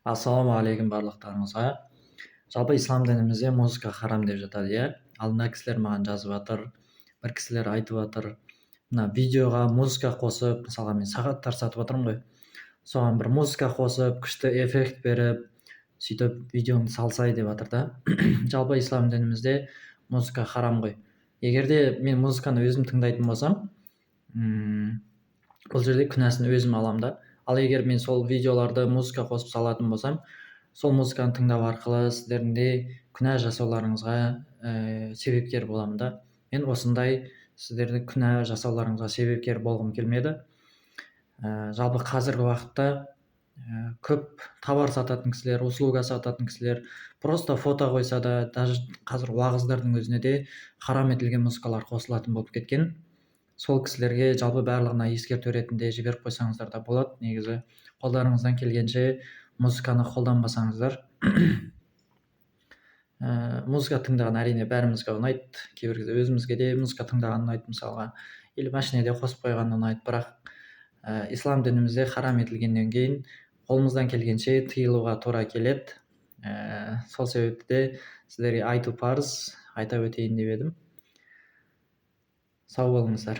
Ассалаумағалейкум барлықтарыңызға. Жалпы ислам дінімізде музыка харам деп жатады, иә. Ал мына кісілер маған жазып жатыр, бір кісілер айтып жатыр, мына видеоға музыка қосып, мысалға мен сағаттар сатып жатырмын ғой, соған бір музыка қосып, күшті эффект беріп, сөйтіп видеоңды салсай деп жатыр да. Жалпы ислам дінімізде музыка харам ғой. Егер де мен музыканы өзім тыңдайтын болсам, бұл жерде күнәсін өзім аламын да. Ал егер мен сол видеоларды музыка қосып салатын болсам, сол музыканы тыңдау арқылы сіздердің де күнә жасауларыңызға себепкер боламын да. Мен осындай сіздерді күнә жасауларыңызға себепкер болғым келмеді. Жалпы қазіргі уақытта көп товар сататын кісілер, услуга сататын кісілер просто фото қойса да, даже қазір уағыздардың өзіне де харам етілген музыкалар қосылатын болып кеткен. Сол кісілерге жалпы барлығына ескерту ретінде жіберіп қойсаңыздар да болады. Негізі қолдарыңыздан келгенше музыканы қолданбасаңыздар. Музыка тыңдаған әрине бәрімізге ұнайды. Кейбір кезде өзімізге де музыка тыңдаған ұнайды, мысалға, или машинеде қосып қойған ұнайды. Бірақ ислам дінімізде харам етілгеннен кейін қолымыздан келгенше тыйылуға тура келеді. Сол себепті де сіздерге айту парыз, айта өтейін деп едім. Сау болыңыздар.